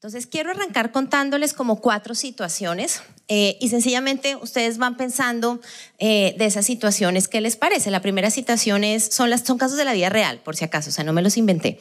Entonces quiero arrancar contándoles como 4 situaciones y sencillamente ustedes van pensando de esas situaciones qué les parece. La primera situación son casos de la vida real, por si acaso, o sea, no me los inventé.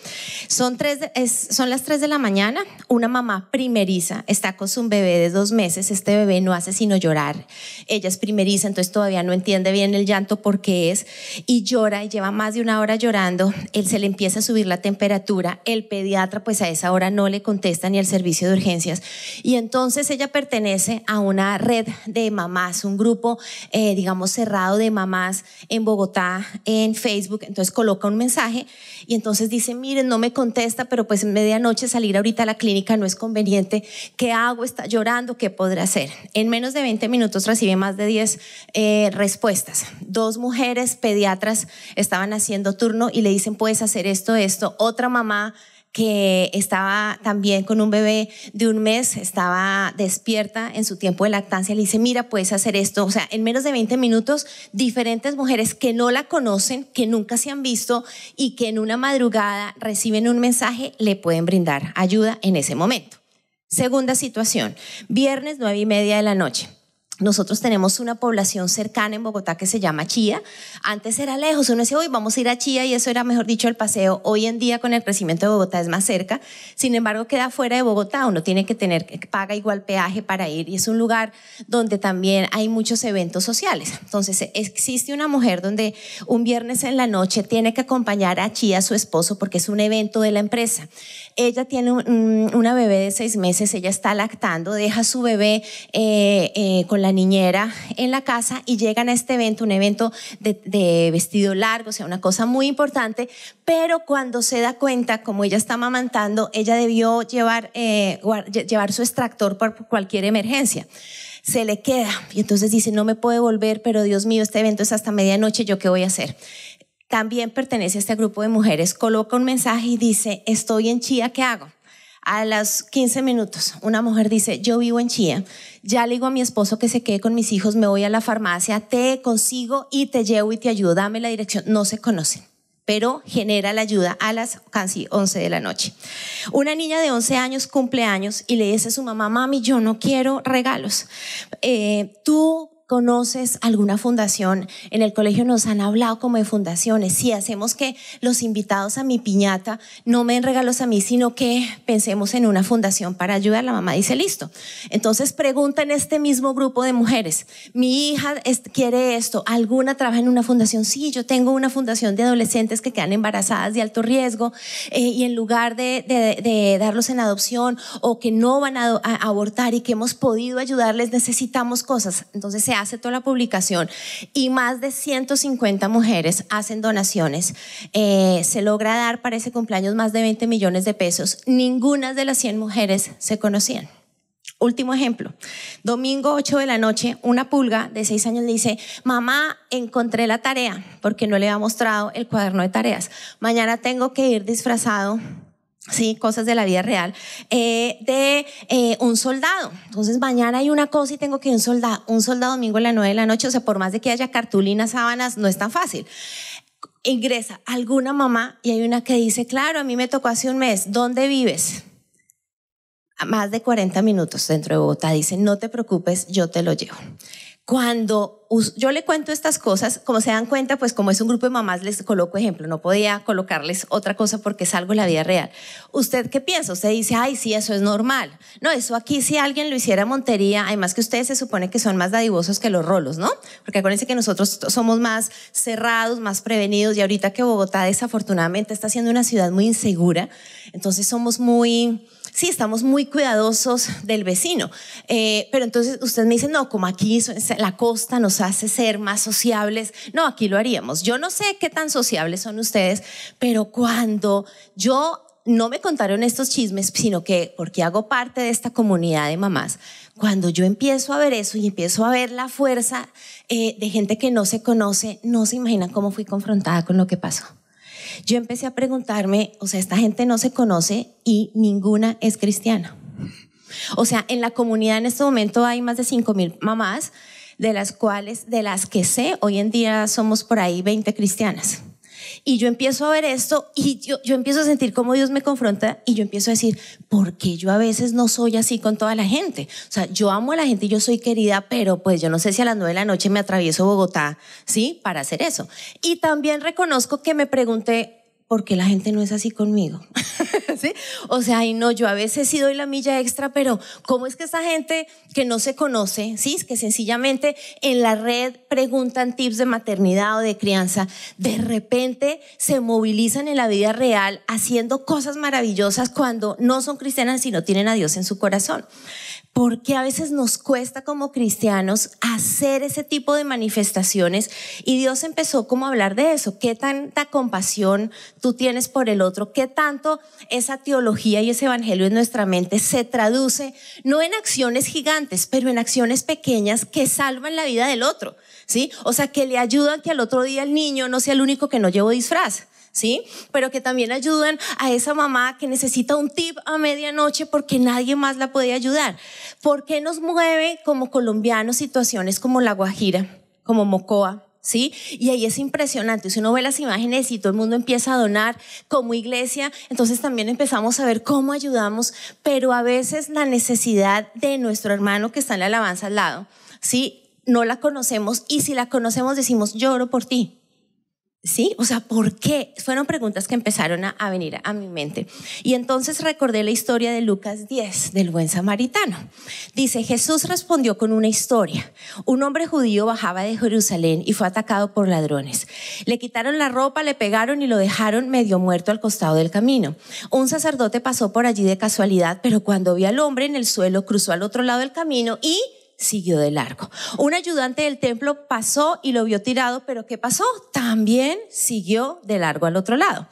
Son las 3 de la mañana, una mamá primeriza está con su bebé de 2 meses, este bebé no hace sino llorar, ella es primeriza, entonces todavía no entiende bien el llanto por qué es, y llora y lleva más de 1 hora llorando, él se le empieza a subir la temperatura, el pediatra pues a esa hora no le contesta ni al servicio de urgencias y entonces ella pertenece a una red de mamás, un grupo digamos cerrado de mamás en Bogotá en Facebook, entonces coloca un mensaje y entonces dice miren no me contesta pero pues en medianoche salir ahorita a la clínica no es conveniente, ¿qué hago? Está llorando, ¿qué podré hacer? En menos de 20 minutos recibe más de 10 respuestas, 2 mujeres pediatras estaban haciendo turno y le dicen puedes hacer esto, otra mamá que estaba también con un bebé de 1 mes, estaba despierta en su tiempo de lactancia, le dice mira puedes hacer esto, o sea en menos de 20 minutos diferentes mujeres que no la conocen, que nunca se han visto y que en una madrugada reciben un mensaje, le pueden brindar ayuda en ese momento. Segunda situación, viernes 9:30 de la noche. Nosotros tenemos una población cercana en Bogotá que se llama Chía. Antes era lejos, uno decía, hoy vamos a ir a Chía y eso era, mejor dicho, el paseo. Hoy en día con el crecimiento de Bogotá es más cerca. Sin embargo, queda fuera de Bogotá. Uno tiene que paga igual peaje para ir y es un lugar donde también hay muchos eventos sociales. Entonces, existe una mujer donde un viernes en la noche tiene que acompañar a Chía, a su esposo, porque es un evento de la empresa. Ella tiene una bebé de 6 meses, ella está lactando, deja a su bebé con la niñera en la casa y llegan a este evento, un evento de vestido largo, o sea, una cosa muy importante, pero cuando se da cuenta, como ella está amamantando, ella debió llevar su extractor por cualquier emergencia. Se le queda y entonces dice, no me puedo volver, pero Dios mío, este evento es hasta medianoche, ¿yo qué voy a hacer? También pertenece a este grupo de mujeres, coloca un mensaje y dice, estoy en Chía, ¿qué hago? A los 15 minutos, una mujer dice, yo vivo en Chía, ya le digo a mi esposo que se quede con mis hijos, me voy a la farmacia, te consigo y te llevo y te ayudo, dame la dirección. No se conocen, pero genera la ayuda a las casi 11 de la noche. Una niña de 11 años cumple años y le dice a su mamá, mami, yo no quiero regalos. ¿Tú conoces alguna fundación? En el colegio nos han hablado como de fundaciones. Si hacemos que los invitados a mi piñata no me den regalos a mí, sino que pensemos en una fundación para ayudar. La mamá dice, listo. Entonces pregunta en este mismo grupo de mujeres, mi hija quiere esto, ¿alguna trabaja en una fundación? Sí, yo tengo una fundación de adolescentes que quedan embarazadas de alto riesgo y en lugar de darlos en adopción o que no van a abortar y que hemos podido ayudarles, necesitamos cosas. Entonces se hace toda la publicación y más de 150 mujeres hacen donaciones. Se logra dar para ese cumpleaños más de 20 millones de pesos. Ninguna de las 100 mujeres se conocían. Último ejemplo, domingo 8 de la noche, una pulga de 6 años le dice, mamá, encontré la tarea, porque no le había mostrado el cuaderno de tareas. Mañana tengo que ir disfrazado, sí, cosas de la vida real, de un soldado. Entonces mañana hay una cosa y tengo que ir un soldado domingo a las 9 de la noche, o sea, por más de que haya cartulinas, sábanas, no es tan fácil. Ingresa alguna mamá y hay una que dice, claro, a mí me tocó hace 1 mes, ¿dónde vives? A más de 40 minutos dentro de Bogotá. Dice, no te preocupes, yo te lo llevo. Cuando yo le cuento estas cosas, como se dan cuenta, pues como es un grupo de mamás, les coloco ejemplo, no podía colocarles otra cosa porque es algo de la vida real. ¿Usted qué piensa? Usted dice, ay, sí, eso es normal. No, eso aquí si alguien lo hiciera en Montería, además que ustedes se supone que son más dadivosos que los rolos, ¿no? Porque acuérdense que nosotros somos más cerrados, más prevenidos y ahorita que Bogotá desafortunadamente está siendo una ciudad muy insegura, entonces somos muy... Sí, estamos muy cuidadosos del vecino, pero entonces usted me dice, no, como aquí la costa nos hace ser más sociables, no, aquí lo haríamos. Yo no sé qué tan sociables son ustedes, pero cuando yo no me contaron estos chismes, sino que porque hago parte de esta comunidad de mamás, cuando yo empiezo a ver eso y empiezo a ver la fuerza de gente que no se conoce, no se imaginan cómo fui confrontada con lo que pasó. Yo empecé a preguntarme, o sea, esta gente no se conoce y ninguna es cristiana. O sea, en la comunidad en este momento hay más de 5,000 mamás, de las que sé, hoy en día somos por ahí 20 cristianas. Y yo empiezo a ver esto y yo empiezo a sentir cómo Dios me confronta y yo empiezo a decir, ¿por qué yo a veces no soy así con toda la gente? O sea, yo amo a la gente y yo soy querida, pero pues yo no sé si a las 9 de la noche me atravieso Bogotá, ¿sí? Para hacer eso. Y también reconozco que me pregunté, ¿por qué la gente no es así conmigo? ¿Sí? O sea, y no, yo a veces sí doy la milla extra, pero ¿cómo es que esta gente que no se conoce, sí, que sencillamente en la red preguntan tips de maternidad o de crianza, de repente se movilizan en la vida real haciendo cosas maravillosas cuando no son cristianas sino tienen a Dios en su corazón? Porque a veces nos cuesta como cristianos hacer ese tipo de manifestaciones y Dios empezó como a hablar de eso. ¿Qué tanta compasión tú tienes por el otro? ¿Qué tanto esa teología y ese evangelio en nuestra mente se traduce no en acciones gigantes, pero en acciones pequeñas que salvan la vida del otro? ¿Sí? O sea, que le ayudan que al otro día el niño no sea el único que no llevó disfraz. ¿Sí? Pero que también ayudan a esa mamá que necesita un tip a medianoche porque nadie más la puede ayudar. ¿Por qué nos mueve como colombianos situaciones como La Guajira, como Mocoa? ¿Sí? Y ahí es impresionante, si uno ve las imágenes y todo el mundo empieza a donar como iglesia, entonces también empezamos a ver cómo ayudamos, pero a veces la necesidad de nuestro hermano que está en la alabanza al lado, ¿sí? No la conocemos y si la conocemos decimos, lloro por ti. ¿Sí? O sea, ¿por qué? Fueron preguntas que empezaron a venir a mi mente. Y entonces recordé la historia de Lucas 10, del buen samaritano. Dice, Jesús respondió con una historia. Un hombre judío bajaba de Jerusalén y fue atacado por ladrones. Le quitaron la ropa, le pegaron y lo dejaron medio muerto al costado del camino. Un sacerdote pasó por allí de casualidad, pero cuando vio al hombre en el suelo, cruzó al otro lado del camino y siguió de largo. Un ayudante del templo pasó y lo vio tirado, pero ¿qué pasó? También siguió de largo al otro lado.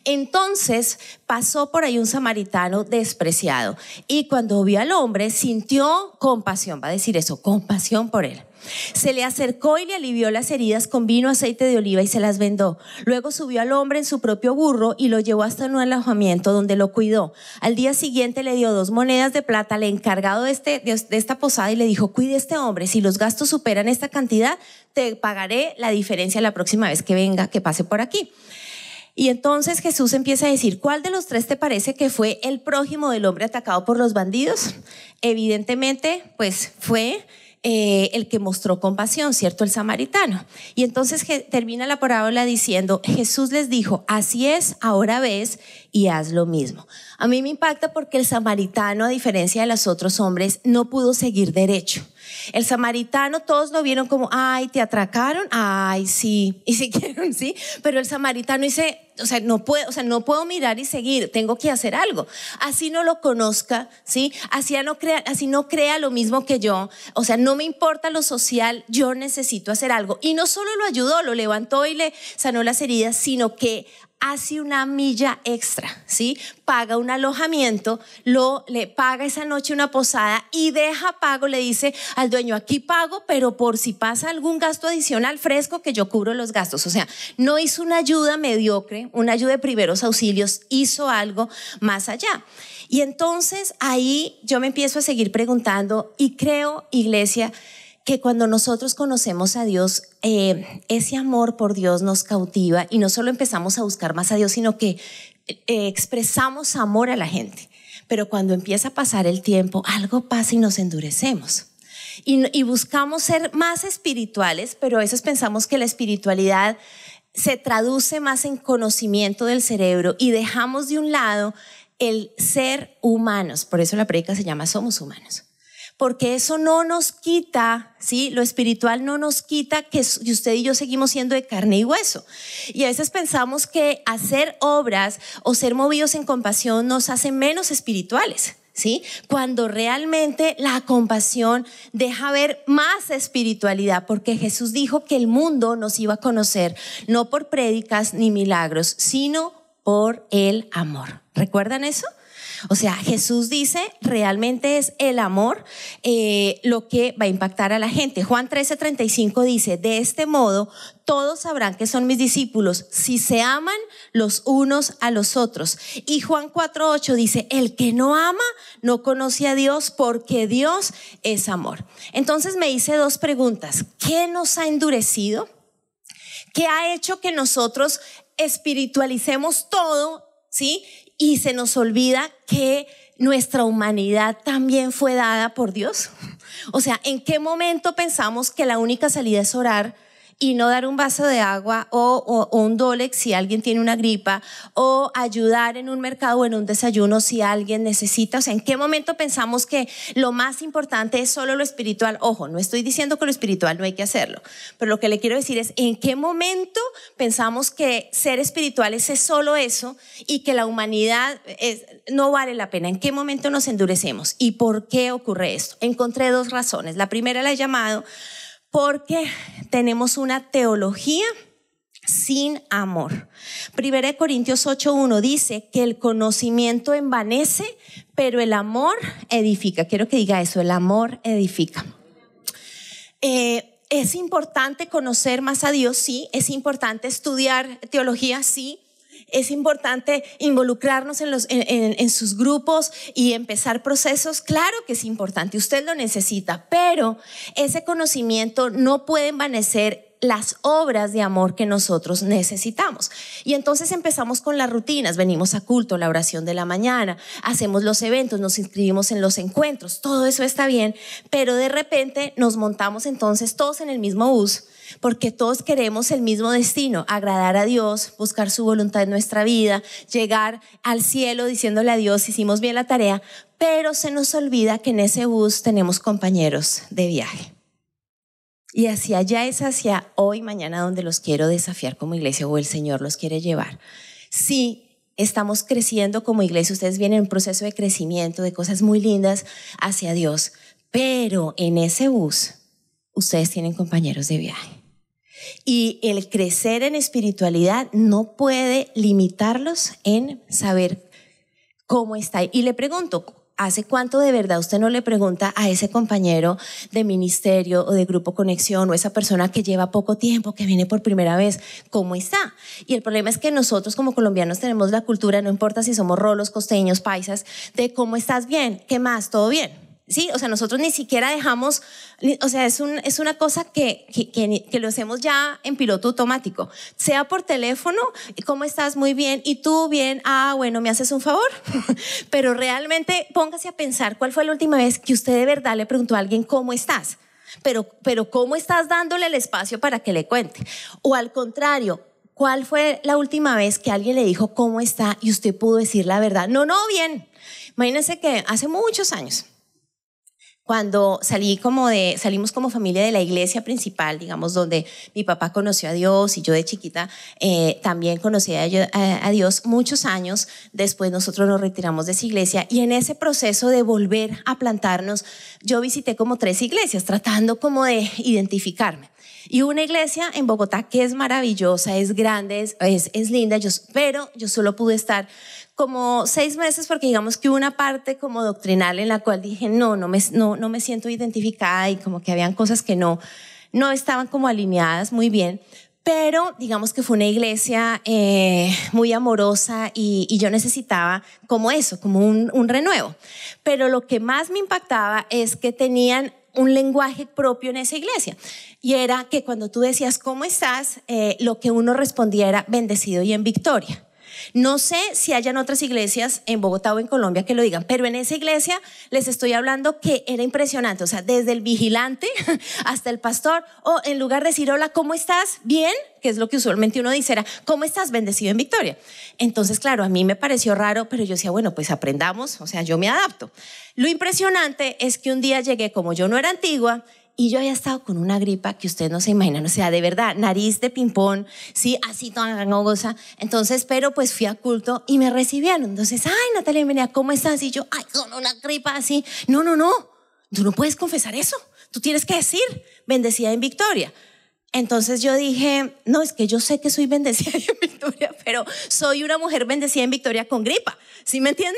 Entonces pasó por ahí un samaritano despreciado y cuando vio al hombre sintió compasión, va a decir eso, compasión por él. Se le acercó y le alivió las heridas con vino, aceite de oliva y se las vendó. Luego subió al hombre en su propio burro y lo llevó hasta un alojamiento donde lo cuidó. Al día siguiente le dio 2 monedas de plata al encargado de esta posada y le dijo, cuide a este hombre, si los gastos superan esta cantidad, te pagaré la diferencia la próxima vez que venga, que pase por aquí. Y entonces Jesús empieza a decir, ¿cuál de los 3 te parece que fue el prójimo del hombre atacado por los bandidos? Evidentemente, pues fue el que mostró compasión, ¿cierto? El samaritano. Y entonces termina la parábola diciendo, Jesús les dijo, así es, ahora ves y haz lo mismo. A mí me impacta porque el samaritano, a diferencia de los otros hombres, no pudo seguir derecho. El samaritano, todos lo vieron como, ay, te atracaron, ay, sí, y siguieron, sí, pero el samaritano dice, no puedo mirar y seguir, tengo que hacer algo. Así no lo conozca, sí, así no crea lo mismo que yo, o sea, no me importa lo social, yo necesito hacer algo. Y no solo lo ayudó, lo levantó y le sanó las heridas, sino que hace una milla extra, ¿sí? Paga un alojamiento, le paga esa noche una posada y deja pago, le dice al dueño, aquí pago, pero por si pasa algún gasto adicional fresco que yo cubro los gastos. O sea, no hizo una ayuda mediocre, una ayuda de primeros auxilios, hizo algo más allá. Y entonces ahí yo me empiezo a seguir preguntando y creo, iglesia, que cuando nosotros conocemos a Dios, ese amor por Dios nos cautiva y no solo empezamos a buscar más a Dios, sino que expresamos amor a la gente. Pero cuando empieza a pasar el tiempo, algo pasa y nos endurecemos. Y buscamos ser más espirituales, pero a veces pensamos que la espiritualidad se traduce más en conocimiento del cerebro y dejamos de un lado el ser humanos. Por eso la prédica se llama Somos Humanos. Porque eso no nos quita, ¿sí? Lo espiritual no nos quita que usted y yo seguimos siendo de carne y hueso. Y a veces pensamos que hacer obras o ser movidos en compasión nos hace menos espirituales, ¿sí? Cuando realmente la compasión deja ver más espiritualidad, porque Jesús dijo que el mundo nos iba a conocer no por prédicas ni milagros, sino por el amor. ¿Recuerdan eso? O sea, Jesús dice, realmente es el amor lo que va a impactar a la gente. Juan 13:35 dice, de este modo todos sabrán que son mis discípulos si se aman los unos a los otros. Y Juan 4:8 dice, el que no ama no conoce a Dios porque Dios es amor. Entonces me hice 2 preguntas. ¿Qué nos ha endurecido? ¿Qué ha hecho que nosotros espiritualicemos todo, ¿sí? Y se nos olvida que nuestra humanidad también fue dada por Dios. O sea, ¿en qué momento pensamos que la única salida es orar y no dar un vaso de agua o un Dolex si alguien tiene una gripa, o ayudar en un mercado o en un desayuno si alguien necesita? O sea, ¿en qué momento pensamos que lo más importante es solo lo espiritual? Ojo, no estoy diciendo que lo espiritual no hay que hacerlo, pero lo que le quiero decir es ¿en qué momento pensamos que ser espirituales es solo eso y que la humanidad no vale la pena? ¿En qué momento nos endurecemos? ¿Y por qué ocurre esto? Encontré 2 razones. La primera la he llamado porque tenemos una teología sin amor. 1 Corintios 8:1 dice que el conocimiento envanece, pero el amor edifica. Quiero que diga eso, el amor edifica. Es importante conocer más a Dios, sí. Es importante estudiar teología, sí. Es importante involucrarnos en sus grupos y empezar procesos. Claro que es importante, usted lo necesita, pero ese conocimiento no puede envanecer las obras de amor que nosotros necesitamos. Y entonces empezamos con las rutinas, venimos a culto, la oración de la mañana, hacemos los eventos, nos inscribimos en los encuentros, todo eso está bien, pero de repente nos montamos entonces todos en el mismo bus, porque todos queremos el mismo destino, agradar a Dios, buscar su voluntad en nuestra vida, llegar al cielo diciéndole a Dios hicimos bien la tarea, pero se nos olvida que en ese bus tenemos compañeros de viaje. Y hacia allá es hacia hoy, mañana, donde los quiero desafiar como iglesia, o el Señor los quiere llevar. Sí, estamos creciendo como iglesia, ustedes vienen en un proceso de crecimiento, de cosas muy lindas hacia Dios, pero en ese bus ustedes tienen compañeros de viaje. Y el crecer en espiritualidad no puede limitarlos en saber cómo está. Y le pregunto, ¿hace cuánto de verdad usted no le pregunta a ese compañero de ministerio o de grupo conexión o esa persona que lleva poco tiempo, que viene por primera vez, cómo está? Y el problema es que nosotros como colombianos tenemos la cultura, no importa si somos rolos, costeños, paisas, de cómo estás bien, qué más, todo bien. Sí, o sea, nosotros ni siquiera dejamos, o sea, es una cosa que lo hacemos ya en piloto automático, sea por teléfono, ¿cómo estás? Muy bien, ¿y tú? Bien, bueno, ¿me haces un favor? Pero realmente póngase a pensar, ¿cuál fue la última vez que usted de verdad le preguntó a alguien cómo estás? Pero ¿cómo estás dándole el espacio para que le cuente? O al contrario, ¿cuál fue la última vez que alguien le dijo cómo está y usted pudo decir la verdad? No, bien. Imagínense que hace muchos años, cuando salimos como familia de la iglesia principal, digamos, donde mi papá conoció a Dios y yo de chiquita también conocí a Dios, muchos años después nosotros nos retiramos de esa iglesia, y en ese proceso de volver a plantarnos, yo visité como 3 iglesias tratando como de identificarme. Y una iglesia en Bogotá que es maravillosa, es grande, es linda, pero yo solo pude estar como 6 meses porque digamos que hubo una parte como doctrinal en la cual dije no me siento identificada, y como que habían cosas que no estaban como alineadas muy bien. Pero digamos que fue una iglesia muy amorosa y yo necesitaba como eso, como un renuevo. Pero lo que más me impactaba es que tenían un lenguaje propio en esa iglesia, y era que cuando tú decías ¿cómo estás?, lo que uno respondía era bendecido y en victoria. No sé si hayan otras iglesias en Bogotá o en Colombia que lo digan, pero en esa iglesia les estoy hablando que era impresionante. O sea, desde el vigilante hasta el pastor, en lugar de decir hola, ¿cómo estás? Bien, que es lo que usualmente uno dice, era ¿cómo estás? Bendecido en victoria. Entonces, claro, a mí me pareció raro, pero yo decía, bueno, pues aprendamos, o sea, yo me adapto. Lo impresionante es que un día llegué, como yo no era antigua, y yo había estado con una gripa que ustedes no se imaginan, o sea, de verdad, nariz de ping-pong, sí, así toda gangosa. Entonces, pero pues fui a culto y me recibieron. Entonces, Natalia, bienvenida, ¿cómo estás? Y yo, con una gripa así. No, tú no puedes confesar eso. Tú tienes que decir, bendecida en victoria. Entonces yo dije, no, es que yo sé que soy bendecida en victoria, pero soy una mujer bendecida en victoria con gripa. ¿Sí me entienden?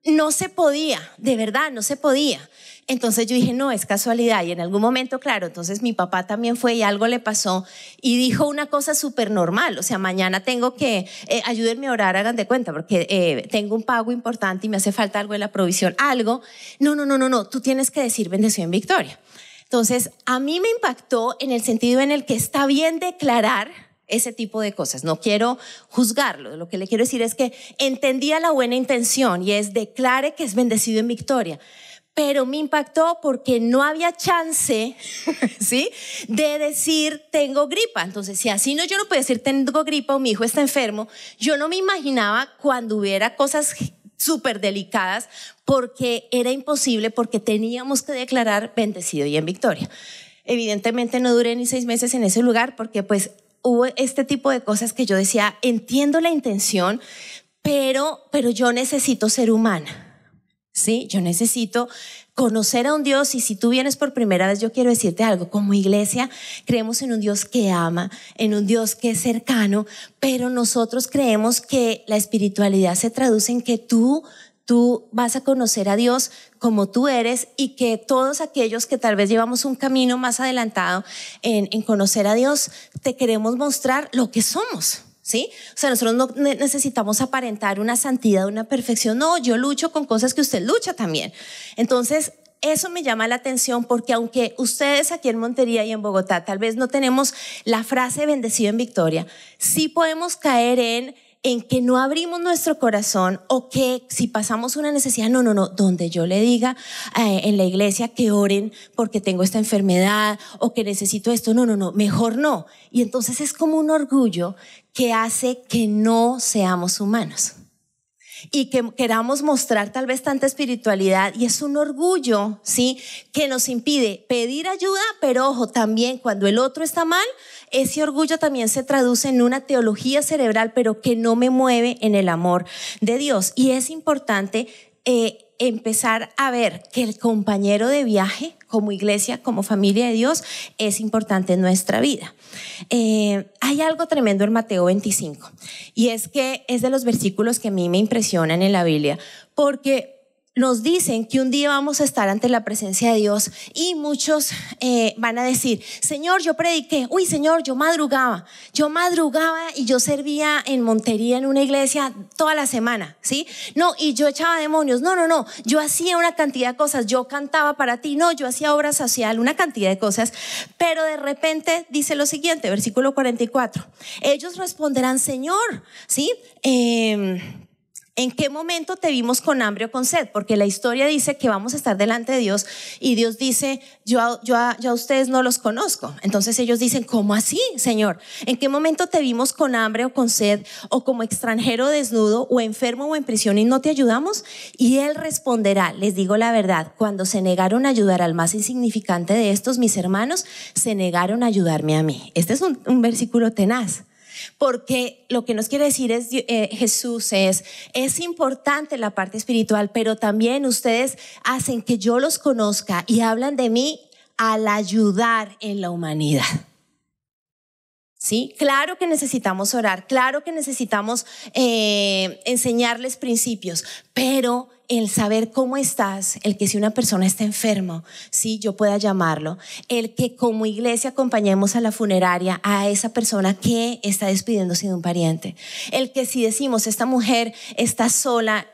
No se podía, de verdad, no se podía. Entonces yo dije, no, es casualidad. Y en algún momento, claro, entonces mi papá también fue y algo le pasó y dijo una cosa súper normal. O sea, mañana tengo que, ayúdenme a orar, hagan de cuenta, porque tengo un pago importante y me hace falta algo de la provisión, algo. No, tú tienes que decir bendición en victoria. Entonces, a mí me impactó en el sentido en el que está bien declarar ese tipo de cosas. No quiero juzgarlo. Lo que le quiero decir es que entendía la buena intención y es declare que es bendecido en victoria. Pero me impactó porque no había chance, ¿sí?, de decir tengo gripa. Entonces, si así no, yo no puedo decir tengo gripa o mi hijo está enfermo. Yo no me imaginaba cuando hubiera cosas súper delicadas, porque era imposible, porque teníamos que declarar bendecido y en victoria. Evidentemente no duré ni 6 meses en ese lugar, porque pues hubo este tipo de cosas que yo decía, entiendo la intención, pero yo necesito ser humana. Sí, yo necesito conocer a un Dios, y si tú vienes por primera vez, yo quiero decirte algo. Como iglesia creemos en un Dios que ama, en un Dios que es cercano, pero nosotros creemos que la espiritualidad se traduce en que tú vas a conocer a Dios como tú eres, y que todos aquellos que tal vez llevamos un camino más adelantado en conocer a Dios, te queremos mostrar lo que somos. ¿Sí? O sea, nosotros no necesitamos aparentar una santidad, una perfección. No, yo lucho con cosas que usted lucha también. Entonces, eso me llama la atención, porque aunque ustedes aquí en Montería y en Bogotá tal vez no tenemos la frase bendecido en victoria, sí podemos caer en que no abrimos nuestro corazón, o que si pasamos una necesidad, no, donde yo le diga en la iglesia que oren porque tengo esta enfermedad o que necesito esto, no, mejor no. Y entonces es como un orgullo que hace que no seamos humanos y que queramos mostrar tal vez tanta espiritualidad, y es un orgullo, ¿sí?, que nos impide pedir ayuda. Pero ojo, también cuando el otro está mal, ese orgullo también se traduce en una teología cerebral, pero que no me mueve en el amor de Dios. Y es importante empezar a ver que el compañero de viaje, como iglesia, como familia de Dios, es importante en nuestra vida. Hay algo tremendo en Mateo 25, y es que es de los versículos que a mí me impresionan en la Biblia, porque nos dicen que un día vamos a estar ante la presencia de Dios, y muchos van a decir, Señor, yo prediqué, uy, Señor, yo madrugaba y yo servía en Montería en una iglesia toda la semana, ¿sí? No, y yo echaba demonios, no, yo hacía una cantidad de cosas, yo cantaba para ti, no, yo hacía obra social, una cantidad de cosas. Pero de repente dice lo siguiente, versículo 44, ellos responderán, Señor, ¿sí?, ¿en qué momento te vimos con hambre o con sed? Porque la historia dice que vamos a estar delante de Dios, y Dios dice, yo a ustedes no los conozco. Entonces ellos dicen, ¿cómo así, Señor? ¿En qué momento te vimos con hambre o con sed, o como extranjero desnudo, o enfermo o en prisión, y no te ayudamos? Y Él responderá, les digo la verdad, cuando se negaron a ayudar al más insignificante de estos mis hermanos, se negaron a ayudarme a mí. Este es un versículo tenaz. Porque lo que nos quiere decir es Jesús es importante la parte espiritual, pero también ustedes hacen que yo los conozca y hablan de mí al ayudar en la humanidad. ¿Sí? Claro que necesitamos orar, claro que necesitamos enseñarles principios, pero el saber cómo estás, el que si una persona está enferma, sí, yo pueda llamarlo, el que como iglesia acompañemos a la funeraria a esa persona que está despidiéndose de un pariente, el que si decimos esta mujer está sola,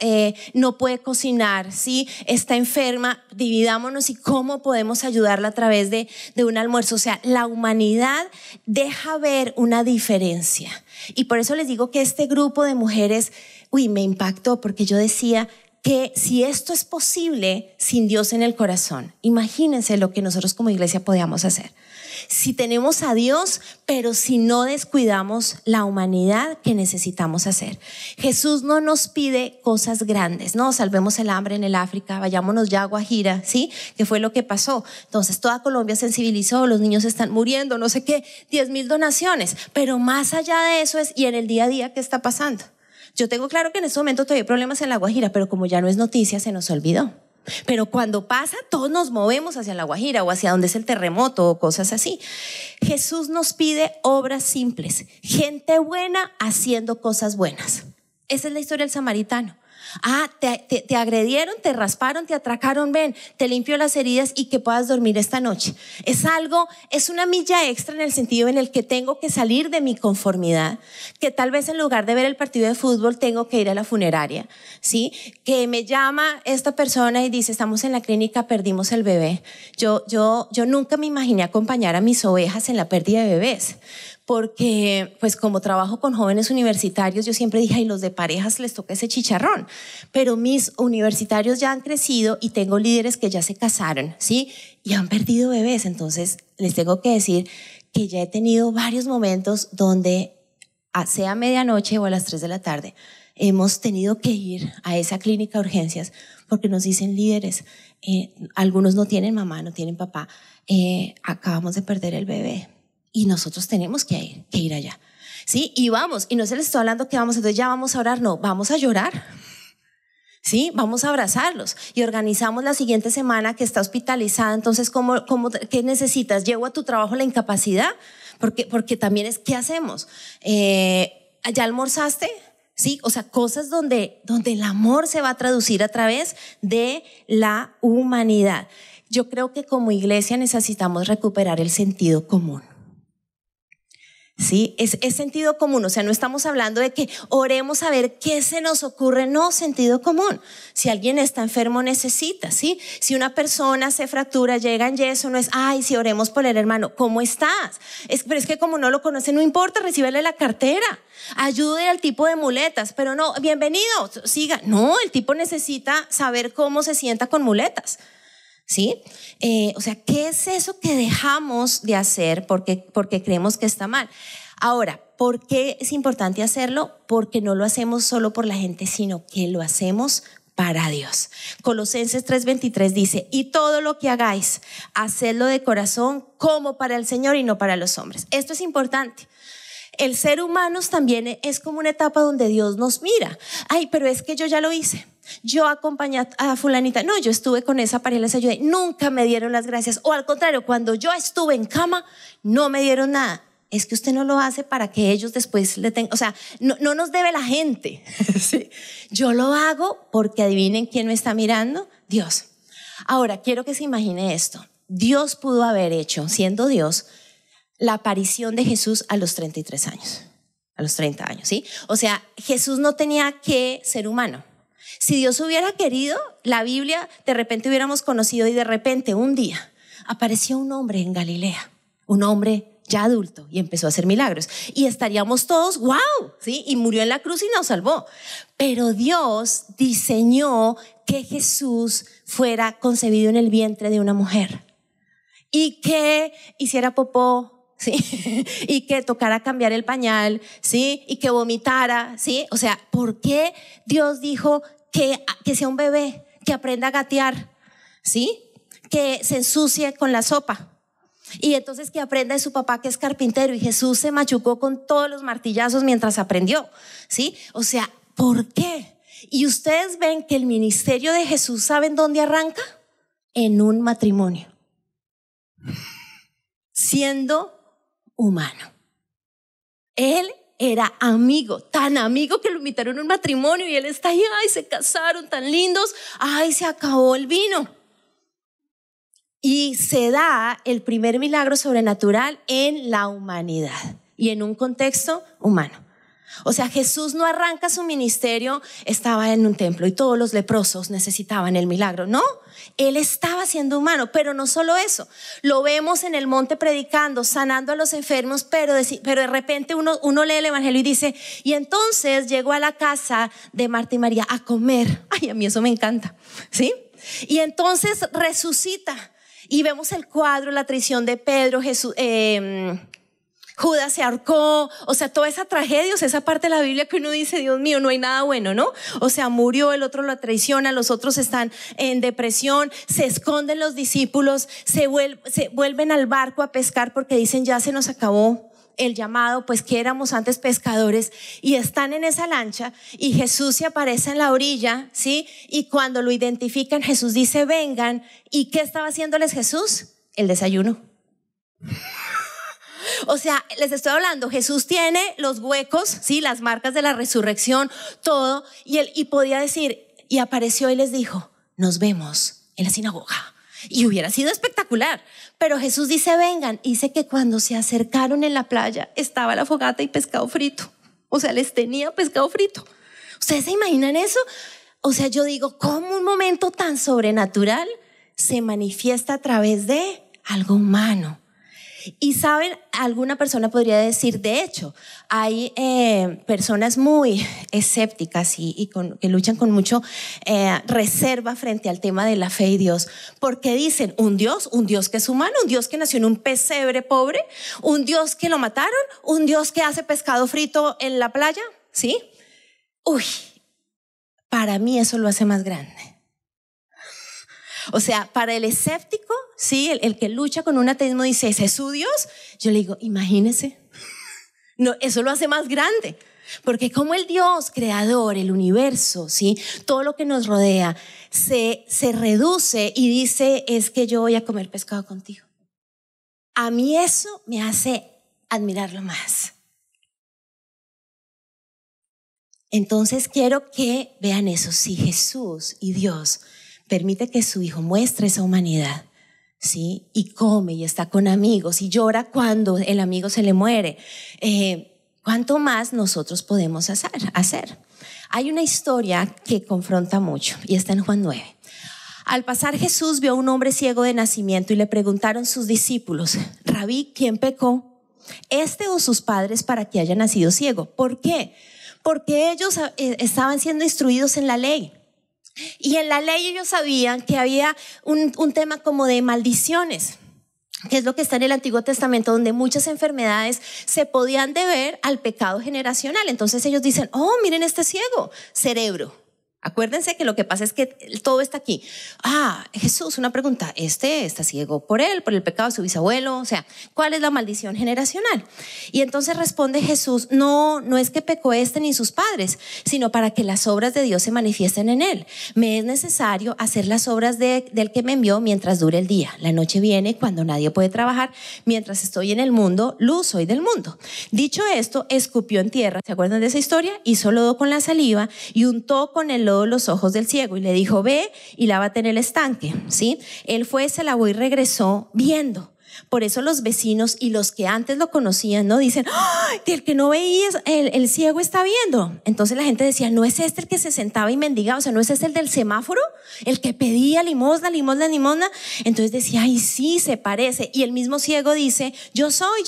no puede cocinar, sí, está enferma, dividámonos y cómo podemos ayudarla a través de un almuerzo. O sea, la humanidad deja ver una diferencia, y por eso les digo que este grupo de mujeres, me impactó, porque yo decía que si esto es posible sin Dios en el corazón, imagínense lo que nosotros como iglesia podíamos hacer. Si tenemos a Dios, pero si no descuidamos la humanidad que necesitamos hacer. Jesús no nos pide cosas grandes, no, salvemos el hambre en el África, vayámonos ya a Guajira, ¿sí? Que fue lo que pasó. Entonces toda Colombia sensibilizó, los niños están muriendo, no sé qué, 10,000 donaciones. Pero más allá de eso y en el día a día, ¿qué está pasando? Yo tengo claro que en este momento todavía hay problemas en La Guajira, pero como ya no es noticia, se nos olvidó. Pero cuando pasa, todos nos movemos hacia La Guajira o hacia donde es el terremoto o cosas así. Jesús nos pide obras simples, gente buena haciendo cosas buenas. Esa es la historia del samaritano. Te agredieron, te rasparon, te atracaron, ven, te limpio las heridas y que puedas dormir esta noche. Es una milla extra en el sentido en el que tengo que salir de mi conformidad, que tal vez en lugar de ver el partido de fútbol tengo que ir a la funeraria, ¿sí? Que me llama esta persona y dice, estamos en la clínica, perdimos el bebé. Yo nunca me imaginé acompañar a mis ovejas en la pérdida de bebés, porque pues como trabajo con jóvenes universitarios, yo siempre dije, ay, los de parejas les toca ese chicharrón, pero mis universitarios ya han crecido y tengo líderes que ya se casaron, ¿sí? Y han perdido bebés, entonces les tengo que decir que ya he tenido varios momentos donde sea a medianoche o a las 3 de la tarde, hemos tenido que ir a esa clínica de urgencias porque nos dicen líderes, algunos no tienen mamá, no tienen papá, acabamos de perder el bebé y nosotros tenemos que ir allá, ¿sí? Y vamos, y no se les estoy hablando que vamos, entonces ya vamos a orar, no, vamos a llorar, ¿sí? Vamos a abrazarlos y organizamos la siguiente semana que está hospitalizada, entonces ¿qué necesitas? ¿Llevo a tu trabajo la incapacidad? Porque también es, ¿qué hacemos? ¿Ya almorzaste? ¿Sí? O sea, cosas donde el amor se va a traducir a través de la humanidad. Yo creo que como iglesia necesitamos recuperar el sentido común. ¿Sí? Es sentido común, o sea, no estamos hablando de que oremos a ver qué se nos ocurre, no, sentido común. Si alguien está enfermo necesita, ¿sí? Si una persona se fractura, llega en yeso, no es, ay, si oremos por el hermano, ¿cómo estás? Pero es que como no lo conoce, no importa, recíbele la cartera, ayude al tipo de muletas, pero no, bienvenido, siga. No, el tipo necesita saber cómo se sienta con muletas. ¿Sí? O sea, ¿qué es eso que dejamos de hacer porque creemos que está mal? Ahora, ¿por qué es importante hacerlo? Porque no lo hacemos solo por la gente, sino que lo hacemos para Dios. Colosenses 3:23 dice, y todo lo que hagáis, hacedlo de corazón como para el Señor y no para los hombres. Esto es importante. El ser humano también es como una etapa donde Dios nos mira. Ay, pero es que yo ya lo hice. Yo acompañé a fulanita. No, yo estuve con esa pareja, les ayudé. Nunca me dieron las gracias. O al contrario, cuando yo estuve en cama, no me dieron nada. Es que usted no lo hace para que ellos después le tengan, o sea, no nos debe la gente. ¿Sí? Yo lo hago porque adivinen quién me está mirando, Dios. Ahora, quiero que se imagine esto. Dios pudo haber hecho, siendo Dios, la aparición de Jesús a los 33 años, a los 30 años, ¿sí? O sea, Jesús no tenía que ser humano. Si Dios hubiera querido, la Biblia de repente hubiéramos conocido y de repente un día apareció un hombre en Galilea, un hombre ya adulto y empezó a hacer milagros y estaríamos todos wow, ¿sí? Y murió en la cruz y nos salvó. Pero Dios diseñó que Jesús fuera concebido en el vientre de una mujer y que hiciera popó, ¿sí? Y que tocara cambiar el pañal, ¿sí? Y que vomitara, ¿sí? O sea, ¿por qué Dios dijo que sea un bebé, que aprenda a gatear, ¿sí? Que se ensucie con la sopa? Y entonces que aprenda de su papá que es carpintero y Jesús se machucó con todos los martillazos mientras aprendió, ¿sí? O sea, ¿por qué? Y ustedes ven que el ministerio de Jesús, ¿saben dónde arranca? En un matrimonio, siendo humano. Él era amigo, tan amigo que lo invitaron a un matrimonio y él está ahí, ay, se casaron tan lindos, ay, se acabó el vino. Y se da el primer milagro sobrenatural en la humanidad y en un contexto humano. O sea, Jesús no arranca su ministerio, estaba en un templo y todos los leprosos necesitaban el milagro. No, él estaba siendo humano, pero no solo eso. Lo vemos en el monte predicando, sanando a los enfermos, pero de repente uno lee el evangelio y dice, y entonces llegó a la casa de Marta y María a comer. Ay, a mí eso me encanta, ¿sí? Y entonces resucita y vemos el cuadro, la traición de Pedro, Jesús, Judas se ahorcó, o sea, toda esa tragedia, o sea, esa parte de la Biblia que uno dice, Dios mío, no hay nada bueno, ¿no? O sea, murió, el otro lo traiciona, los otros están en depresión, se esconden los discípulos, se vuelven al barco a pescar porque dicen, ya se nos acabó el llamado, pues que éramos antes pescadores, y están en esa lancha y Jesús se aparece en la orilla, ¿sí? Y cuando lo identifican, Jesús dice, vengan. ¿Y qué estaba haciéndoles Jesús? El desayuno. O sea, les estoy hablando, Jesús tiene los huecos, ¿sí? Las marcas de la resurrección, todo, y podía decir, y apareció y les dijo, nos vemos en la sinagoga. Y hubiera sido espectacular, pero Jesús dice, vengan. Y dice que cuando se acercaron en la playa estaba la fogata y pescado frito. O sea, les tenía pescado frito. ¿Ustedes se imaginan eso? O sea, yo digo, ¿cómo un momento tan sobrenatural se manifiesta a través de algo humano? Y saben, alguna persona podría decir, de hecho, hay personas muy escépticas que luchan con mucho reserva frente al tema de la fe y Dios, porque dicen, un Dios que es humano, un Dios que nació en un pesebre pobre, un Dios que lo mataron, un Dios que hace pescado frito en la playa, ¿sí? Uy, para mí eso lo hace más grande. O sea, para el escéptico, sí, el que lucha con un ateísmo dice, ¿ese es su Dios? Yo le digo, imagínese. No, eso lo hace más grande. Porque como el Dios creador, el universo, sí, todo lo que nos rodea, se reduce y dice, es que yo voy a comer pescado contigo. A mí eso me hace admirarlo más. Entonces quiero que vean eso, si Jesús y Dios permite que su hijo muestre esa humanidad, ¿sí? Y come y está con amigos y llora cuando el amigo se le muere. ¿Cuánto más nosotros podemos hacer? Hay una historia que confronta mucho y está en Juan 9. Al pasar Jesús vio a un hombre ciego de nacimiento y le preguntaron sus discípulos, Rabí, ¿quién pecó? ¿Este o sus padres para que haya nacido ciego? ¿Por qué? Porque ellos estaban siendo instruidos en la ley. Y en la ley ellos sabían que había un tema como de maldiciones, que es lo que está en el Antiguo Testamento, donde muchas enfermedades se podían deber al pecado generacional. Entonces ellos dicen, oh, miren este ciego, cerebro. Acuérdense que lo que pasa es que todo está aquí. Jesús, una pregunta, este está ciego por el pecado de su bisabuelo, o sea, ¿cuál es la maldición generacional? Y entonces responde Jesús, no es que pecó este ni sus padres, sino para que las obras de Dios se manifiesten en él. Me es necesario hacer las obras del que me envió mientras dure el día. La noche viene cuando nadie puede trabajar. Mientras estoy en el mundo, luz soy del mundo. Dicho esto, escupió en tierra. ¿Se acuerdan de esa historia? Hizo lodo con la saliva y untó con el los ojos del ciego y le dijo, ve y lávate en el estanque, ¿sí? Él fue, se lavó y regresó viendo. Por eso los vecinos y los que antes lo conocían, ¿no? Dicen, el que no veía, el ciego está viendo. Entonces la gente decía, ¿no es este el que se sentaba y mendigaba? O sea, ¿no es este el del semáforo? El que pedía limosna. Entonces decía, ay, sí, se parece. Y el mismo ciego dice, yo soy.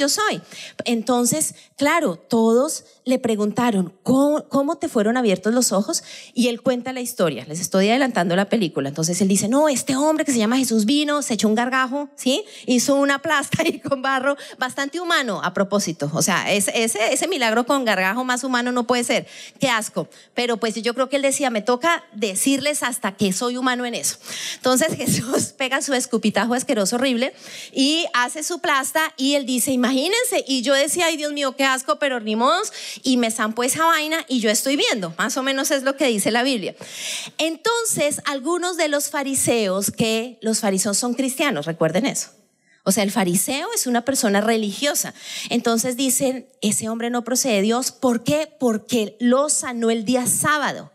Entonces, claro, todos le preguntaron, ¿cómo te fueron abiertos los ojos? Y él cuenta la historia. Les estoy adelantando la película. Entonces él dice, no, este hombre que se llama Jesús vino, se echó un gargajo, ¿sí? Hizo una plasta ahí con barro, bastante humano a propósito. O sea, ese milagro con gargajo más humano no puede ser. Qué asco. Pero pues yo creo que él decía, me toca decirles hasta que soy humano en eso. Entonces Jesús pega su escupitajo asqueroso, horrible, y hace su plasta y él dice, imagínense. Y yo decía, ay Dios mío, qué asco, pero ni modos. Y me zampo esa vaina y yo estoy viendo. Más o menos es lo que dice la Biblia. Entonces, algunos de los fariseos, que los fariseos son cristianos, recuerden eso. O sea, el fariseo es una persona religiosa. Entonces dicen, ese hombre no procede de Dios. ¿Por qué? Porque lo sanó el día sábado.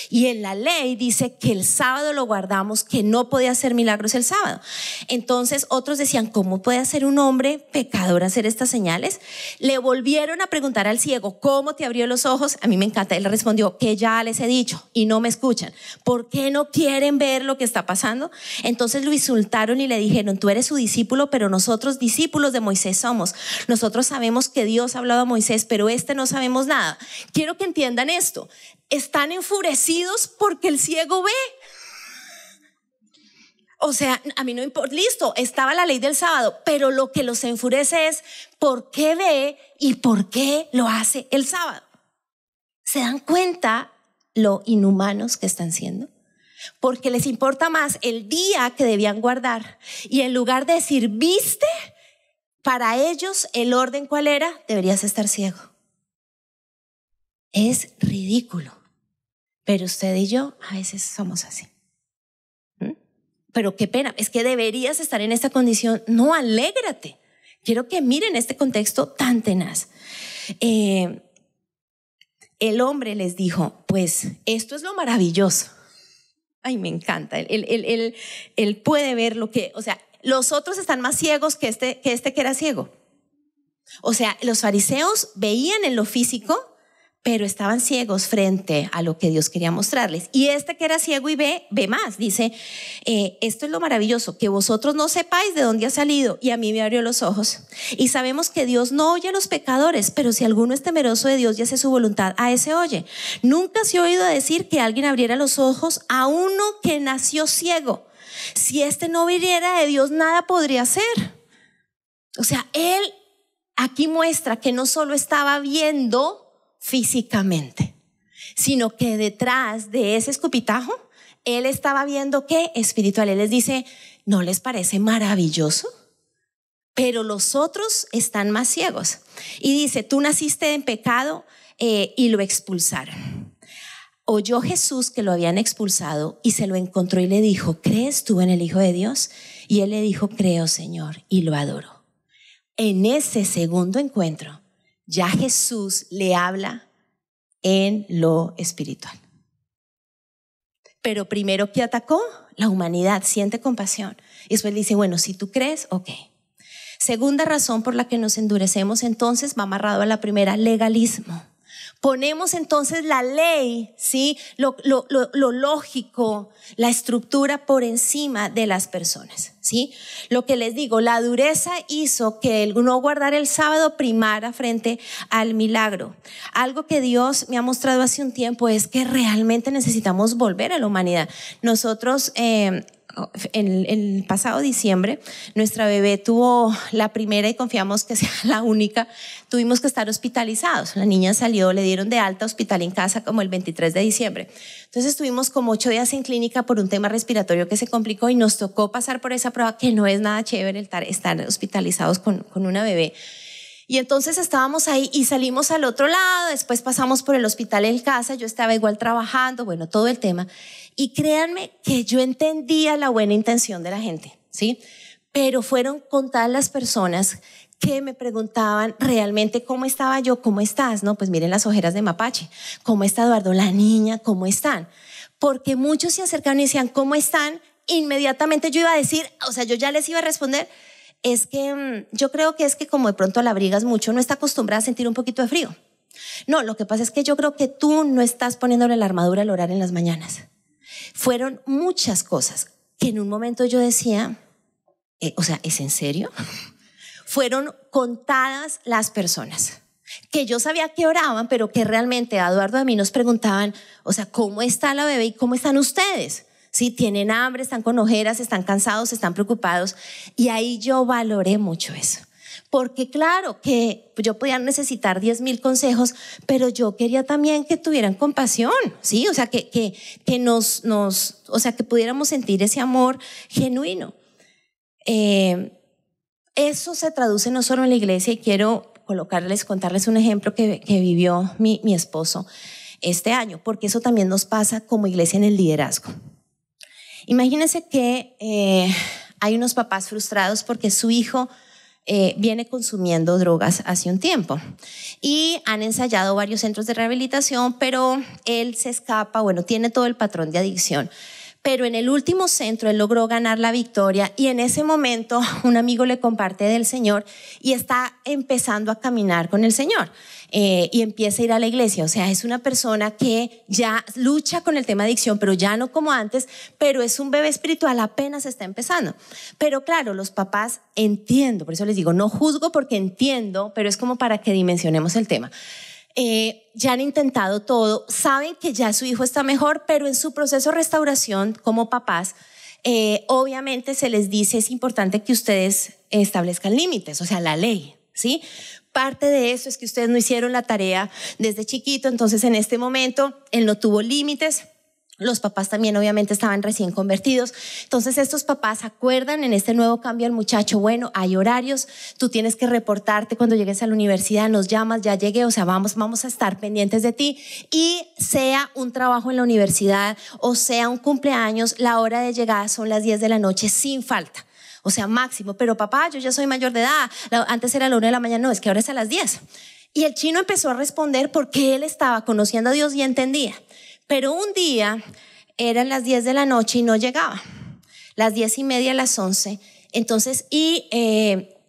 Y en la ley dice que el sábado lo guardamos, que no podía hacer milagros el sábado. Entonces otros decían, ¿cómo puede hacer un hombre pecador hacer estas señales? Le volvieron a preguntar al ciego, ¿cómo te abrió los ojos? A mí me encanta, él respondió, que ya les he dicho y no me escuchan. ¿Por qué no quieren ver lo que está pasando? Entonces lo insultaron y le dijeron, tú eres su discípulo, pero nosotros discípulos de Moisés somos. Nosotros sabemos que Dios ha hablado a Moisés, pero no sabemos nada. Quiero que entiendan esto. Están enfurecidos porque el ciego ve. O sea, a mí no importa, listo, estaba la ley del sábado, pero lo que los enfurece es por qué ve y por qué lo hace el sábado. ¿Se dan cuenta lo inhumanos que están siendo? Porque les importa más el día que debían guardar. Y en lugar de decir, ¿viste? Para ellos el orden, ¿cuál era? Deberías estar ciego. Es ridículo. Pero usted y yo a veces somos así. Pero qué pena, es que deberías estar en esta condición. No, alégrate. Quiero que miren este contexto tan tenaz. El hombre les dijo, pues esto es lo maravilloso. Ay, me encanta. Él puede ver lo que, o sea, los otros están más ciegos que este que era ciego. O sea, los fariseos veían en lo físico, pero estaban ciegos frente a lo que Dios quería mostrarles. Y este que era ciego y ve más, dice, esto es lo maravilloso, que vosotros no sepáis de dónde ha salido, y a mí me abrió los ojos. Y sabemos que Dios no oye a los pecadores, pero si alguno es temeroso de Dios y hace su voluntad, a ese oye. Nunca se ha oído decir que alguien abriera los ojos a uno que nació ciego. Si este no viniera de Dios, nada podría hacer. O sea, él aquí muestra que no solo estaba viendo físicamente, sino que detrás de ese escupitajo él estaba viendo ¿qué? Espiritual. Él les dice, ¿no les parece maravilloso? Pero los otros están más ciegos. Y dice, tú naciste en pecado y lo expulsaron. Oyó Jesús que lo habían expulsado y se lo encontró y le dijo, ¿crees tú en el Hijo de Dios? Y él le dijo, creo, Señor, y lo adoró. En ese segundo encuentro ya Jesús le habla en lo espiritual. Pero primero, ¿qué atacó? La humanidad, siente compasión. Y después le dice, bueno, si tú crees, ok. Segunda razón por la que nos endurecemos, entonces va amarrado a la primera, legalismo. Ponemos entonces la ley, ¿sí? Lo lógico, la estructura por encima de las personas, ¿sí? Lo que les digo, la dureza hizo que el no guardar el sábado primara frente al milagro. Algo que Dios me ha mostrado hace un tiempo es que realmente necesitamos volver a la humanidad. Nosotros en el pasado diciembre nuestra bebé tuvo la primera y confiamos que sea la única. Tuvimos que estar hospitalizados. La niña salió, le dieron de alta, hospital en casa como el 23 de diciembre. Entonces estuvimos como 8 días en clínica por un tema respiratorio que se complicó y nos tocó pasar por esa prueba que no es nada chévere estar hospitalizados con una bebé. Y entonces estábamos ahí y salimos al otro lado, después pasamos por el hospital en casa, yo estaba igual trabajando, bueno, todo el tema. Y créanme que yo entendía la buena intención de la gente, ¿sí? Pero fueron contadas las personas que me preguntaban realmente cómo estaba yo, cómo estás, ¿no? Pues miren las ojeras de mapache, ¿cómo está Eduardo? La niña, ¿cómo están? Porque muchos se acercaban y decían, ¿cómo están? Inmediatamente yo iba a decir, o sea, yo ya les iba a responder, es que yo creo que es que como de pronto la abrigas mucho, no está acostumbrada a sentir un poquito de frío. No, lo que pasa es que yo creo que tú no estás poniéndole la armadura al orar en las mañanas. Fueron muchas cosas que en un momento yo decía, o sea, ¿es en serio? Fueron contadas las personas que yo sabía que oraban, pero que realmente a Eduardo y a mí nos preguntaban, o sea, ¿cómo está la bebé y cómo están ustedes? ¿Sí? ¿Tienen hambre? ¿Están con ojeras? ¿Están cansados? ¿Están preocupados? Y ahí yo valoré mucho eso. Porque claro que yo podía necesitar 10,000 consejos, pero yo quería también que tuvieran compasión, ¿sí? O sea, que o sea, que pudiéramos sentir ese amor genuino. Eso se traduce no solo en la iglesia, y quiero contarles un ejemplo que vivió mi esposo este año, porque eso también nos pasa como iglesia en el liderazgo. Imagínense que hay unos papás frustrados porque su hijo viene consumiendo drogas hace un tiempo y han ensayado varios centros de rehabilitación, pero él se escapa, bueno, tiene todo el patrón de adicción. Pero en el último centro él logró ganar la victoria y en ese momento un amigo le comparte del Señor y está empezando a caminar con el Señor y empieza a ir a la iglesia. O sea, es una persona que ya lucha con el tema de adicción, pero ya no como antes, pero es un bebé espiritual, apenas está empezando. Pero claro, los papás entiendo, por eso les digo, no juzgo porque entiendo, pero es como para que dimensionemos el tema. Ya han intentado todo, saben que ya su hijo está mejor, pero en su proceso de restauración como papás, obviamente se les dice es importante que ustedes establezcan límites, o sea, la ley, ¿sí? Parte de eso es que ustedes no hicieron la tarea desde chiquito, entonces en este momento él no tuvo límites. Los papás también obviamente estaban recién convertidos. Entonces estos papás acuerdan en este nuevo cambio al muchacho, bueno, hay horarios, tú tienes que reportarte cuando llegues a la universidad, nos llamas, ya llegué, o sea, vamos a estar pendientes de ti. Y sea un trabajo en la universidad o sea un cumpleaños, la hora de llegada son las 10 de la noche sin falta. O sea, máximo, pero papá, yo ya soy mayor de edad, antes era a la 1 de la mañana, no, es que ahora es a las 10. Y el chino empezó a responder porque él estaba conociendo a Dios y entendía. Pero un día eran las 10 de la noche y no llegaba, las 10:30, las 11, entonces,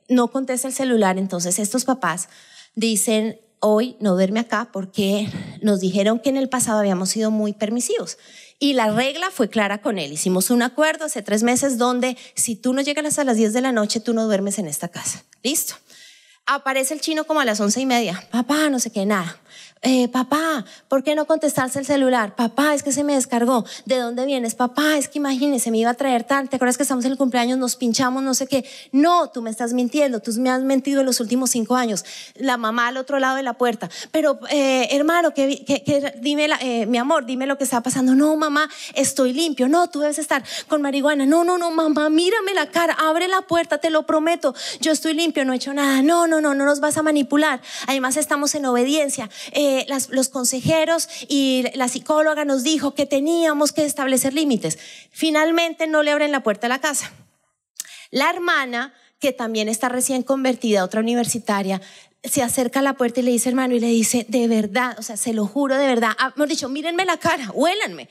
no contesta el celular. Entonces estos papás dicen, hoy no duerme acá porque nos dijeron que en el pasado habíamos sido muy permisivos. Y la regla fue clara con él. Hicimos un acuerdo hace 3 meses donde si tú no llegas a las 10 de la noche, tú no duermes en esta casa. ¿Listo? Aparece el chino como a las 11:30. Papá, no sé qué, nada. Papá, ¿por qué no contestaste el celular? Papá, es que se me descargó. ¿De dónde vienes? Papá, es que imagínese, me iba a traer tal. ¿Te acuerdas que estamos en el cumpleaños, nos pinchamos, no sé qué? No, tú me estás mintiendo, tú me has mentido en los últimos 5 años. La mamá al otro lado de la puerta. Pero, hermano, dime, mi amor, dime lo que está pasando. No, mamá, estoy limpio. No, tú debes estar con marihuana. No, mamá, mírame la cara, abre la puerta, te lo prometo. Yo estoy limpio, no he hecho nada. No nos vas a manipular. Además, estamos en obediencia. Los consejeros y la psicóloga nos dijo que teníamos que establecer límites. Finalmente no le abren la puerta a la casa. La hermana, que también está recién convertida, otra universitaria, se acerca a la puerta y le dice, hermano, y le dice, de verdad, o sea, se lo juro de verdad, hemos dicho, mírenme la cara, huélanme.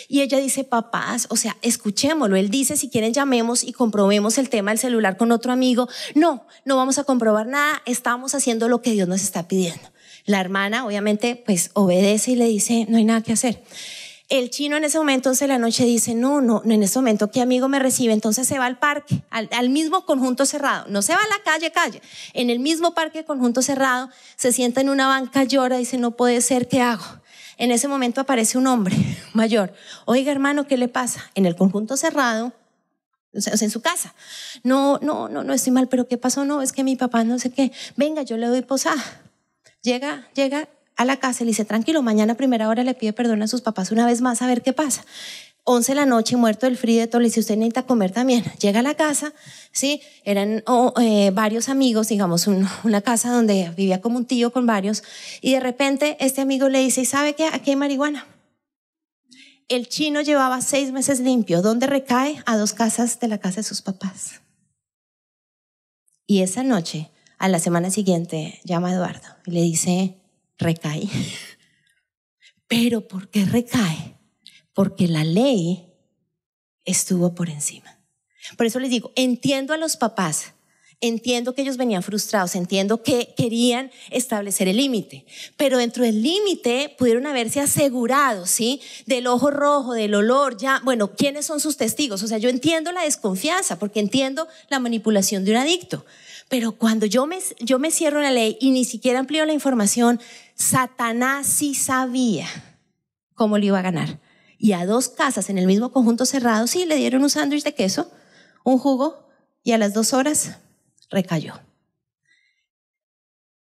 Y ella dice, papás, o sea, escuchémoslo. Él dice, si quieren llamemos y comprobemos el tema del celular con otro amigo. No vamos a comprobar nada, estamos haciendo lo que Dios nos está pidiendo. La hermana obviamente pues obedece y le dice, no hay nada que hacer. El chino en ese momento, 11 de la noche, dice, no, en ese momento, ¿qué amigo me recibe? Entonces se va al parque, al mismo conjunto cerrado. No se va a la calle. En el mismo parque, conjunto cerrado, se sienta en una banca, llora, dice, no puede ser, ¿qué hago? En ese momento aparece un hombre mayor. Oiga, hermano, ¿qué le pasa? En el conjunto cerrado, o sea, en su casa. No, estoy mal, pero ¿qué pasó? No, es que mi papá no sé qué. Venga, yo le doy posada. Llega a la casa y le dice, tranquilo, mañana a primera hora le pide perdón a sus papás una vez más a ver qué pasa. 11 de la noche, muerto del frío de todo, le dice, usted necesita comer también. Llega a la casa, ¿sí? Eran varios amigos, digamos, una casa donde vivía como un tío con varios, y de repente este amigo le dice, ¿y sabe qué? Aquí hay marihuana. El chino llevaba 6 meses limpio. ¿Dónde recae? A 2 casas de la casa de sus papás. Y esa noche, a la semana siguiente, llama a Eduardo y le dice, recae. ¿Pero por qué recae? Porque la ley estuvo por encima. Por eso les digo, entiendo a los papás, entiendo que ellos venían frustrados, entiendo que querían establecer el límite, pero dentro del límite pudieron haberse asegurado, ¿sí? Del ojo rojo, del olor, ya, bueno, ¿quiénes son sus testigos? O sea, yo entiendo la desconfianza porque entiendo la manipulación de un adicto. Pero cuando yo me cierro en la ley y ni siquiera amplío la información, Satanás sí sabía cómo le iba a ganar. Y a 2 casas en el mismo conjunto cerrado, sí, le dieron un sándwich de queso, un jugo, y a las 2 horas recayó.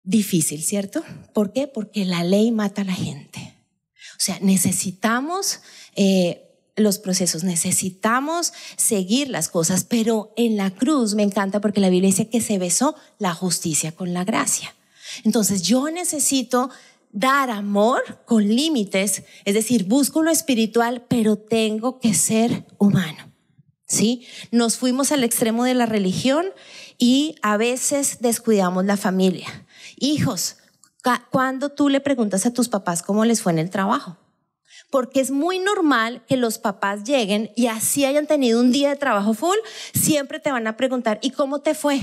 Difícil, ¿cierto? ¿Por qué? Porque la ley mata a la gente. O sea, necesitamos los procesos, necesitamos seguir las cosas, pero en la cruz me encanta porque la Biblia dice que se besó la justicia con la gracia. Entonces yo necesito dar amor con límites, es decir, busco lo espiritual, pero tengo que ser humano, ¿sí? Nos fuimos al extremo de la religión y a veces descuidamos la familia. Hijos, ¿cuándo tú le preguntas a tus papás cómo les fue en el trabajo? Porque es muy normal que los papás lleguen y así hayan tenido un día de trabajo full, siempre te van a preguntar, ¿y cómo te fue?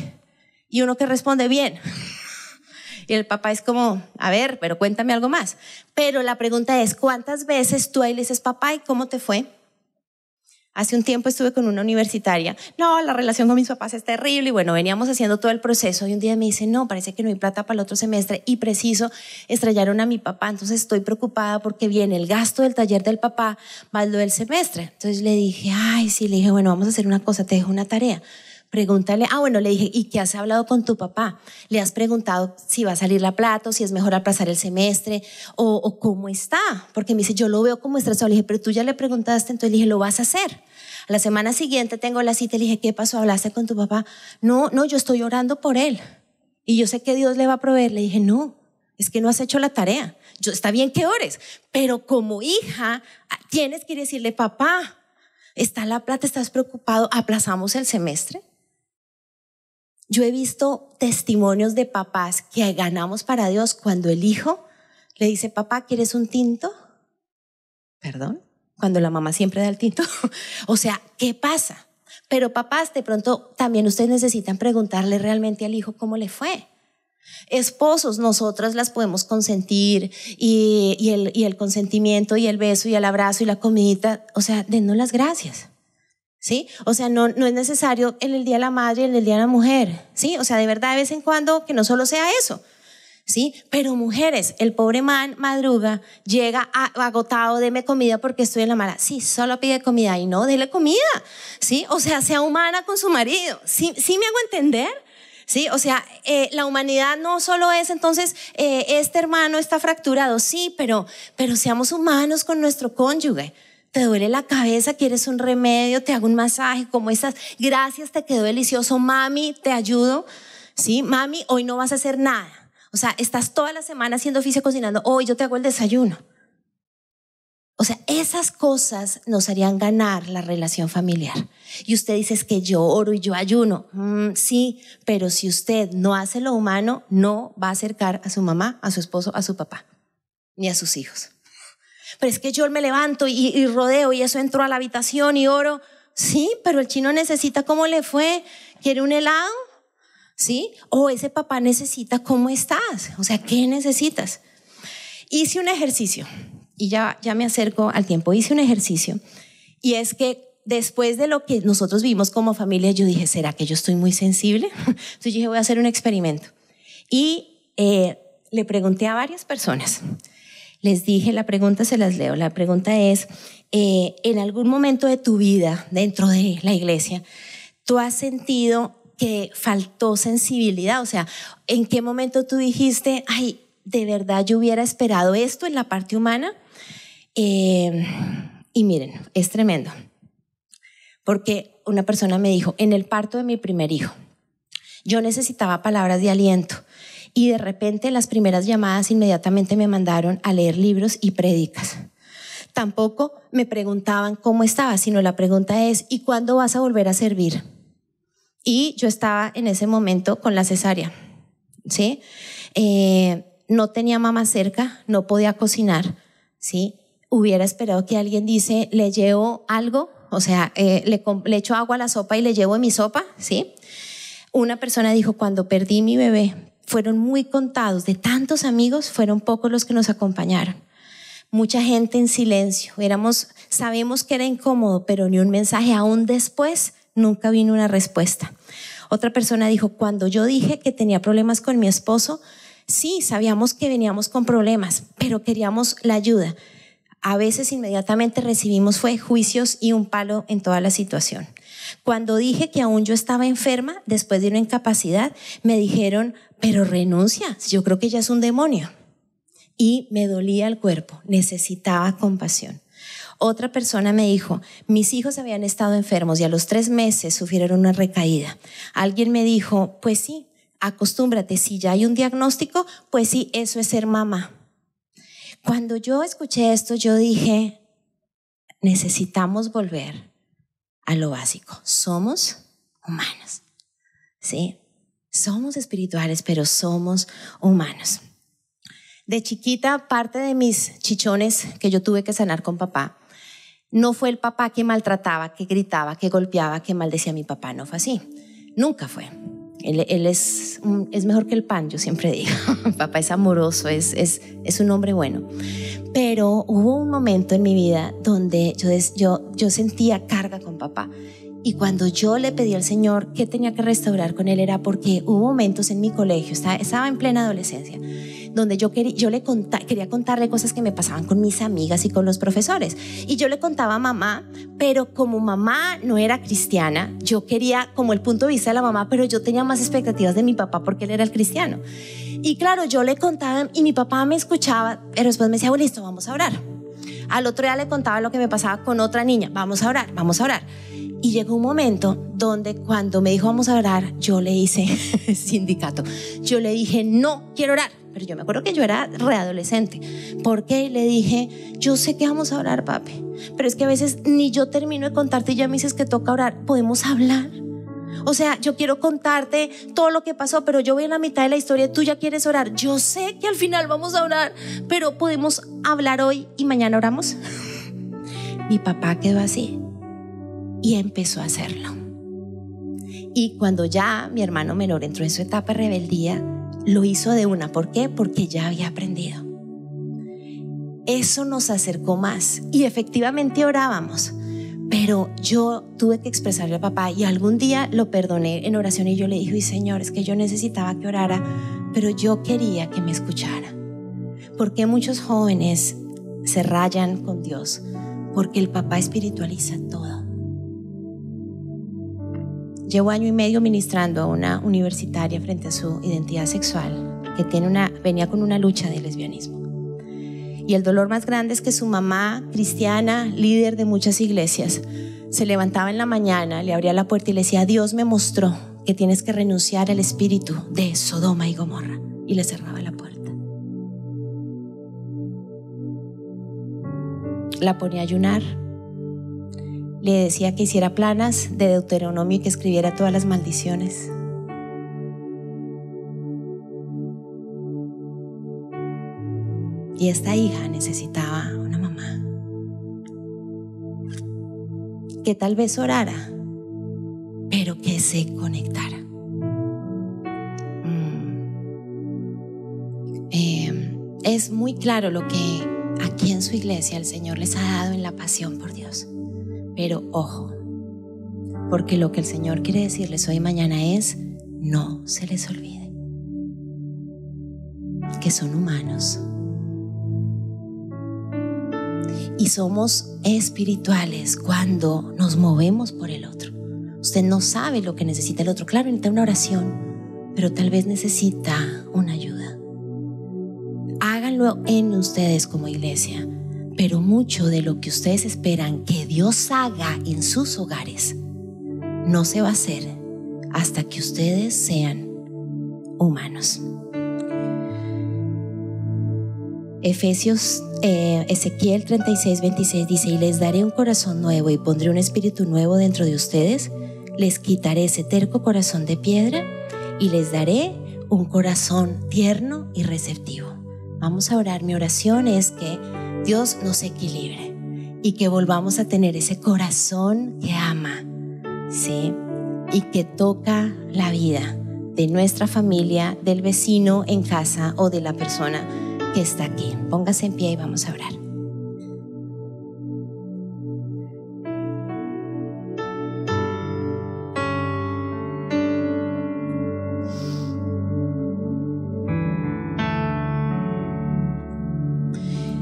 Y uno que responde, bien. Y el papá es como, a ver, pero cuéntame algo más. Pero la pregunta es, ¿cuántas veces tú ahí le dices, papá, ¿y cómo te fue? Hace un tiempo estuve con una universitaria. No, la relación con mis papás es terrible. Y bueno, veníamos haciendo todo el proceso y un día me dice, no, parece que no hay plata para el otro semestre y preciso estrellaron a mi papá. Entonces estoy preocupada porque viene el gasto del taller del papá más lo del semestre. Entonces le dije, ay, sí, le dije, bueno, vamos a hacer una cosa, te dejo una tarea. Pregúntale, bueno, le dije, ¿y qué has hablado con tu papá? ¿Le has preguntado si va a salir la plata o si es mejor aplazar el semestre o cómo está? Porque me dice, yo lo veo como estresado. Le dije, pero tú ya le preguntaste, entonces le dije, lo vas a hacer. A la semana siguiente tengo la cita y le dije, ¿qué pasó? ¿Hablaste con tu papá? No, yo estoy orando por él y yo sé que Dios le va a proveer. Le dije, no, es que no has hecho la tarea. Está bien que ores, pero como hija tienes que decirle, papá, está la plata, estás preocupado, aplazamos el semestre. Yo he visto testimonios de papás que ganamos para Dios cuando el hijo le dice, papá, ¿quieres un tinto? ¿Perdón? Cuando la mamá siempre da el tinto. O sea, ¿qué pasa? Pero papás, de pronto también ustedes necesitan preguntarle realmente al hijo cómo le fue. Esposos, nosotras las podemos consentir y el consentimiento y el beso y el abrazo y la comidita, o sea, dennos las gracias, ¿sí? O sea, no es necesario en el Día de la Madre y en el Día de la Mujer, ¿sí? O sea, de verdad de vez en cuando que no solo sea eso, ¿sí? Pero mujeres, el pobre man madruga, llega agotado, deme comida porque estoy en la mala. Sí, solo pide comida y no, dele comida, ¿sí? O sea, sea humana con su marido, ¿sí me hago entender? Sí, o sea, la humanidad no solo es entonces este hermano está fracturado, sí, pero seamos humanos con nuestro cónyuge. ¿Te duele la cabeza? ¿Quieres un remedio? ¿Te hago un masaje? ¿Cómo estás? Gracias, te quedó delicioso, mami, te ayudo. Sí, mami, hoy no vas a hacer nada. O sea, estás toda la semana haciendo oficio cocinando, hoy yo te hago el desayuno. O sea, esas cosas nos harían ganar la relación familiar. Y usted dice, es que yo oro y yo ayuno. Sí, pero si usted no hace lo humano, no va a acercar a su mamá, a su esposo, a su papá, ni a sus hijos. Pero es que yo me levanto y rodeo y eso entro a la habitación y oro. Sí, pero el chino necesita, ¿cómo le fue? ¿Quiere un helado? ¿Sí? O ese papá necesita, ¿cómo estás? O sea, ¿qué necesitas? Hice un ejercicio. Y ya me acerco al tiempo, hice un ejercicio y es que después de lo que nosotros vimos como familia, yo dije, ¿será que yo estoy muy sensible? Entonces dije, voy a hacer un experimento y le pregunté a varias personas, les dije, la pregunta se las leo, la pregunta es, en algún momento de tu vida dentro de la iglesia, ¿tú has sentido que faltó sensibilidad? O sea, ¿en qué momento tú dijiste, ay, de verdad yo hubiera esperado esto en la parte humana? Y miren, es tremendo, porque una persona me dijo, en el parto de mi primer hijo, yo necesitaba palabras de aliento y de repente las primeras llamadas inmediatamente me mandaron a leer libros y prédicas. Tampoco me preguntaban cómo estaba, sino la pregunta es, ¿y cuándo vas a volver a servir? Y yo estaba en ese momento con la cesárea, ¿sí? No tenía mamá cerca, no podía cocinar, ¿sí? Hubiera esperado que alguien dice, le llevo algo, o sea, le echo agua a la sopa y le llevo mi sopa, ¿sí? Una persona dijo, cuando perdí mi bebé, fueron muy contados, de tantos amigos, fueron pocos los que nos acompañaron. Mucha gente en silencio, sabemos que era incómodo, pero ni un mensaje, aún después nunca vino una respuesta. Otra persona dijo, cuando yo dije que tenía problemas con mi esposo, sí, sabíamos que veníamos con problemas, pero queríamos la ayuda. A veces inmediatamente recibimos juicios y un palo en toda la situación. Cuando dije que aún yo estaba enferma, después de una incapacidad, me dijeron, pero renuncia, yo creo que ya es un demonio. Y me dolía el cuerpo, necesitaba compasión. Otra persona me dijo, mis hijos habían estado enfermos y a los 3 meses sufrieron una recaída. Alguien me dijo, pues sí, acostúmbrate, si ya hay un diagnóstico, pues sí, eso es ser mamá. Cuando yo escuché esto, yo dije, necesitamos volver a lo básico. Somos humanos, ¿sí? Somos espirituales, pero somos humanos. De chiquita, parte de mis chichones que yo tuve que sanar con papá, no fue el papá que maltrataba, que gritaba, que golpeaba, que maldecía a mi papá, no fue así. Nunca fue. Él es mejor que el pan, yo siempre digo. Papá es amoroso, es un hombre bueno. Pero hubo un momento en mi vida donde yo sentía carga con papá. Y cuando yo le pedí al Señor qué tenía que restaurar con él, era porque hubo momentos en mi colegio, estaba en plena adolescencia, donde yo quería contarle cosas que me pasaban con mis amigas y con los profesores. Y yo le contaba a mamá, pero como mamá no era cristiana, yo quería como el punto de vista de la mamá, pero yo tenía más expectativas de mi papá porque él era el cristiano. Y claro, yo le contaba y mi papá me escuchaba, pero después me decía, bueno, listo, vamos a orar. Al otro día le contaba lo que me pasaba con otra niña, vamos a orar, vamos a orar. Y llegó un momento donde cuando me dijo vamos a orar, yo le hice sindicato. Yo le dije, no quiero orar. Pero yo me acuerdo que yo era readolescente. ¿Por qué? Le dije, yo sé que vamos a orar, papi, pero es que a veces ni yo termino de contarte y ya me dices que toca orar. ¿Podemos hablar? O sea, yo quiero contarte todo lo que pasó, pero yo voy en la mitad de la historia y tú ya quieres orar. Yo sé que al final vamos a orar, pero ¿podemos hablar hoy y mañana oramos? Mi papá quedó así y empezó a hacerlo. Y cuando ya mi hermano menor entró en su etapa de rebeldía, lo hizo de una. ¿Por qué? Porque ya había aprendido. Eso nos acercó más y efectivamente orábamos. Pero yo tuve que expresarle a papá y algún día lo perdoné en oración y yo le dije: Señor, es que yo necesitaba que orara, pero yo quería que me escuchara. ¿Por qué muchos jóvenes se rayan con Dios? Porque el papá espiritualiza todo. Llevo 1 año y medio ministrando a una universitaria frente a su identidad sexual que venía con una lucha de lesbianismo. Y el dolor más grande es que su mamá, cristiana, líder de muchas iglesias, se levantaba en la mañana, le abría la puerta y le decía: Dios me mostró que tienes que renunciar al espíritu de Sodoma y Gomorra. Y le cerraba la puerta. La ponía a ayunar. Le decía que hiciera planas de Deuteronomio y que escribiera todas las maldiciones. Y esta hija necesitaba una mamá que tal vez orara, pero que se conectara. Es muy claro lo que aquí en su iglesia el Señor les ha dado en la pasión por Dios. Pero ojo, porque lo que el Señor quiere decirles hoy y mañana es: no se les olvide que son humanos. Y somos espirituales cuando nos movemos por el otro. Usted no sabe lo que necesita el otro. Claro, necesita una oración, pero tal vez necesita una ayuda. Háganlo en ustedes como iglesia, pero mucho de lo que ustedes esperan que Dios haga en sus hogares no se va a hacer hasta que ustedes sean humanos. Ezequiel 36:26 dice: y les daré un corazón nuevo y pondré un espíritu nuevo dentro de ustedes. Les quitaré ese terco corazón de piedra y les daré un corazón tierno y receptivo. Vamos a orar. Mi oración es que Dios nos equilibre y que volvamos a tener ese corazón que ama, ¿sí? Y que toca la vida de nuestra familia, del vecino en casa o de la persona que está aquí. Póngase en pie y vamos a orar.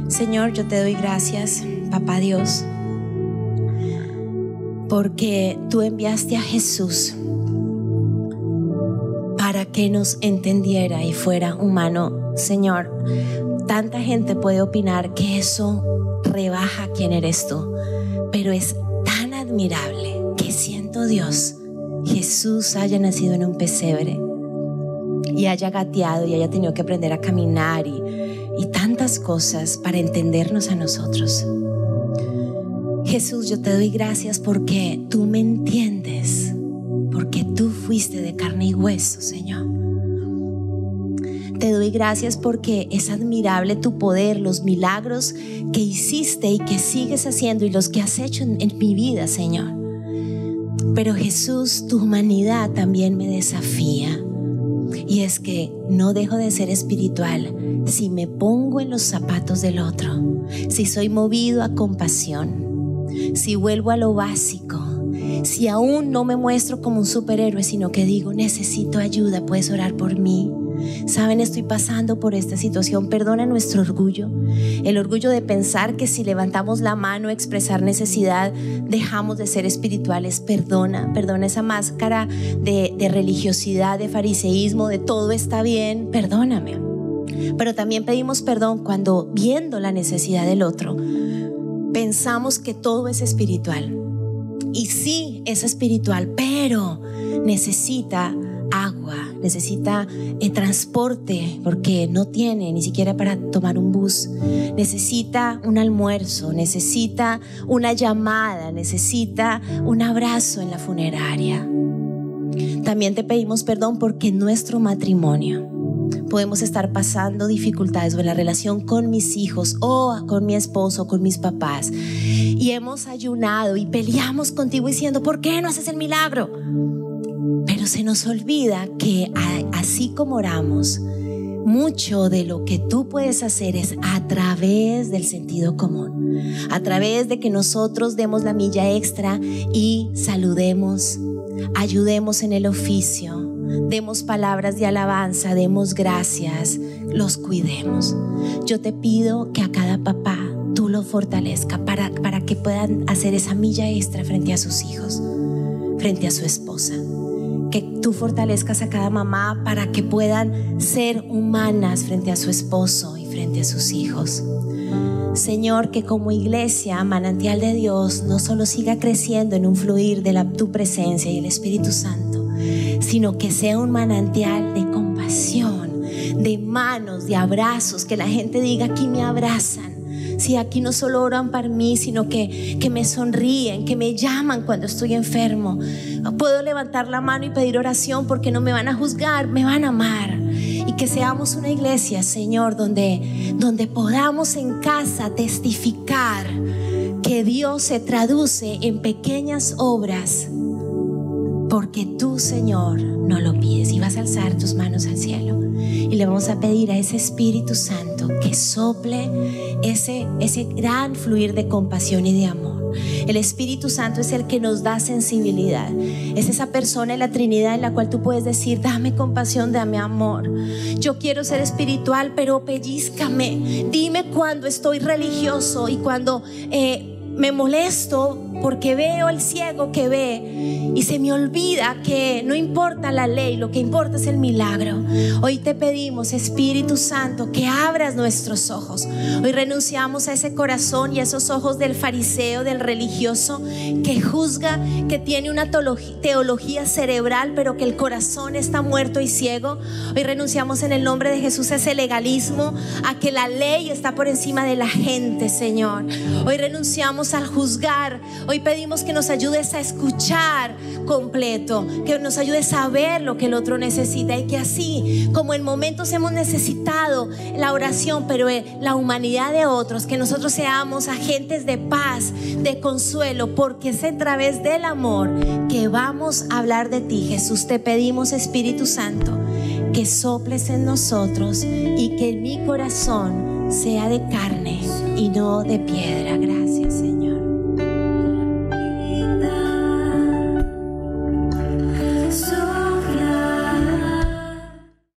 Señor, yo te doy gracias, Papá Dios, porque tú enviaste a Jesús para que nos entendiera y fuera humano. Señor, tanta gente puede opinar que eso rebaja quién eres tú, pero es tan admirable que, siendo Dios, Jesús haya nacido en un pesebre y haya gateado y haya tenido que aprender a caminar y tantas cosas para entendernos a nosotros. Jesús, yo te doy gracias porque tú me entiendes, porque tú fuiste de carne y hueso, Señor. Te doy gracias porque es admirable tu poder, los milagros que hiciste y que sigues haciendo y los que has hecho en mi vida, Señor. Pero Jesús, tu humanidad también me desafía. Y es que no dejo de ser espiritual si me pongo en los zapatos del otro, si soy movido a compasión, si vuelvo a lo básico, si aún no me muestro como un superhéroe, sino que digo: necesito ayuda, puedes orar por mí. Saben, estoy pasando por esta situación. Perdona nuestro orgullo, el orgullo de pensar que si levantamos la mano a expresar necesidad dejamos de ser espirituales. Perdona esa máscara de religiosidad, de fariseísmo, de todo está bien. Perdóname. Pero también pedimos perdón cuando, viendo la necesidad del otro, pensamos que todo es espiritual. Y sí, es espiritual, pero necesita agua, necesita transporte, porque no tiene ni siquiera para tomar un bus, necesita un almuerzo, necesita una llamada, necesita un abrazo en la funeraria. También te pedimos perdón porque en nuestro matrimonio podemos estar pasando dificultades, o en la relación con mis hijos, o con mi esposo, con mis papás, y hemos ayunado y peleamos contigo diciendo: ¿por qué no haces el milagro? Pero se nos olvida que así como oramos, mucho de lo que tú puedes hacer es a través del sentido común, a través de que nosotros demos la milla extra y saludemos, ayudemos en el oficio, demos palabras de alabanza, demos gracias, los cuidemos. Yo te pido que a cada papá tú lo fortalezcas para que puedan hacer esa milla extra frente a sus hijos, frente a su esposa. Que tú fortalezcas a cada mamá para que puedan ser humanas frente a su esposo y frente a sus hijos. Señor, que como iglesia, Manantial de Dios, no solo siga creciendo en un fluir de tu presencia y el Espíritu Santo, sino que sea un manantial de compasión, de manos, de abrazos, que la gente diga: aquí me abrazan. Sí, aquí no solo oran para mí, sino que me sonríen, que me llaman cuando estoy enfermo. Puedo levantar la mano y pedir oración porque no me van a juzgar, me van a amar. Y que seamos una iglesia, Señor, donde podamos en casa testificar que Dios se traduce en pequeñas obras, porque tú, Señor, no lo pides. Y vas a alzar tus manos al cielo y le vamos a pedir a ese Espíritu Santo que sople ese gran fluir de compasión y de amor. El Espíritu Santo es el que nos da sensibilidad. Es esa persona en la Trinidad en la cual tú puedes decir: dame compasión, dame amor. Yo quiero ser espiritual, pero pellízcame. Dime cuando estoy religioso y cuando me molesto porque veo al ciego que ve y se me olvida que no importa la ley, lo que importa es el milagro. Hoy te pedimos, Espíritu Santo, que abras nuestros ojos. Hoy renunciamos a ese corazón y a esos ojos del fariseo, del religioso, que juzga, que tiene una teología cerebral, pero que el corazón está muerto y ciego. Hoy renunciamos en el nombre de Jesús a ese legalismo, a que la ley está por encima de la gente, Señor. Hoy renunciamos al juzgar. Hoy pedimos que nos ayudes a escuchar completo, que nos ayudes a ver lo que el otro necesita, y que así como en momentos hemos necesitado la oración, pero la humanidad de otros, que nosotros seamos agentes de paz, de consuelo, porque es a través del amor que vamos a hablar de ti. Jesús, te pedimos, Espíritu Santo, que soples en nosotros y que mi corazón sea de carne y no de piedra. Gracias, Señor.